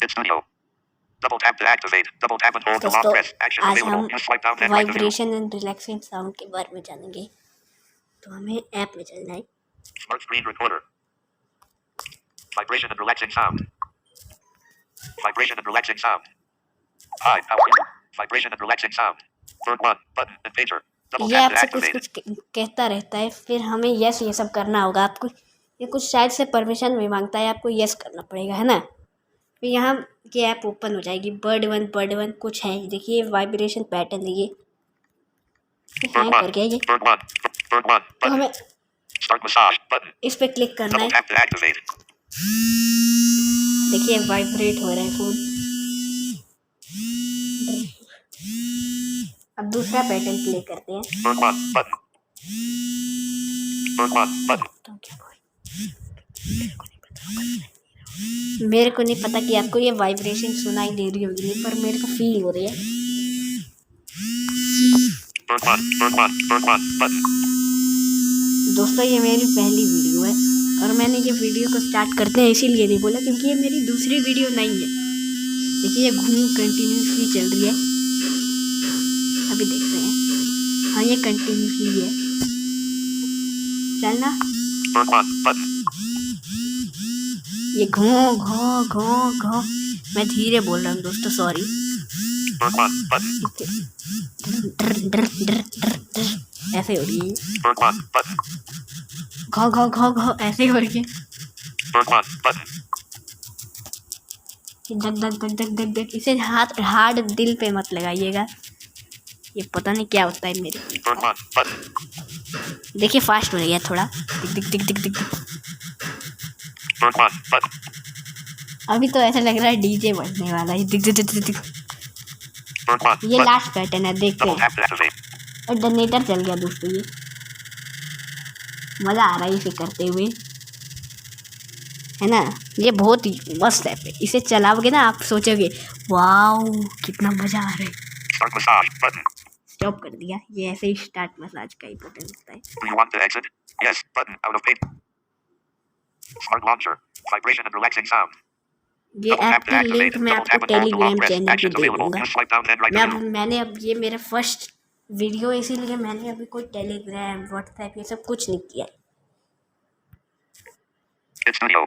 It's studio. Double tap to activate. Double tap and hold to lock दोस्तों press. Action आज available. हम Use swipe down then right to view. Vibration and relaxing sound के बारे में जानेंगे। तो हमें ऐप में चलना है। Smart screen recorder. Vibration and relaxing sound. Vibration and relaxing sound. Hi, power. Vibration and relaxing sound. Third one. Button and pager. Double ये tap to आपसे कुछ activate. कुछ कहता रहता है, फिर हमें यस ये सब करना होगा। आपको ये कुछ शायद से परमिशन भी मांगता है, आपको यस करना पड़ेगा, है ना। फिर यहाँ ये ऐप ओपन हो जाएगी। बर्ड वन कुछ है, देखिए वाइब्रेशन पैटर्न है ये हैंग कर गया ये। Third one. तो Button. हमें Start massage. Button. इस पे क्लिक करना Double है। tap to activate. देखिए वाइब्रेट हो रहा है फोन। अब दूसरा पैटर्न प्ले करते हैं। Third one. Button. Third one. Button. मेरे को नहीं पता कि आपको ये वाइब्रेशन सुनाई दे रही होगी नहीं, पर मेरे को फील हो रही है। Third one. Button. दोस्तों ये मेरी पहली वीडियो है और मैंने ये वीडियो को स्टार्ट करते हैं इसीलिए नहीं बोला क्योंकि ये मेरी दूसरी वीडियो नहीं है। देखिए ये घूम कंटिन्यूसली चल रही है। अभी देखते हैं। हाँ ये कंटिन्यूसली है चलना। Third one. Button. ये घो घो घो घो। मैं धीरे बोल रहा हूँ दोस्तों, सॉरी। Third one. Button. ऐसे हो रही है। Third one. Button. घो घो घो घो ऐसे हो रही है। Third one. Button. धक धक धक धक धक धक। इसे हार्ड दिल पे मत लगाइएगा, ये पता नहीं क्या होता है मेरे। Third one. Button. देखिए फास्ट हो गया थोड़ा। दिक दिक दिक दिक दिक। Third one. Button. अभी तो ऐसा लग रहा है डीजे बजने वाला है। दिक दिक दिक दिक। Third one. ये Button. लास्ट पैटर्न है, देखते Double हैं। tap to activate. और जनरेटर चल गया दोस्तों। ये मज़ा आ रहा है इसे करते हुए, है ना। ये बहुत ही मस्त ऐप है। इसे चलाओगे ना आप सोचोगे वाओ कितना मज़ा आ रहा है। Start massage. Button. स्टॉप कर दिया। ये ऐसे ही स्टार्ट मसाज का ही बटन होता है। Do you want to exit? Yes. Button. Out of page. Smart launcher. Vibration and relaxing sound. ये Double ऐप tap to की लिंक activate. मैं Double आपको tap and hold to Telegram lock press. Channel पे Actions दे available. दूँगा। Use swipe down then right to view. मैंने अब ये मेरा फर्स्ट वीडियो इसीलिए मैंने अभी कोई टेलीग्राम व्हाट्सएप ये सब कुछ नहीं किया। It's studio.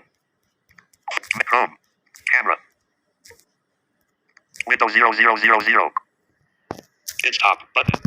Chrome. Camera. Windows 0000. It's top. Button.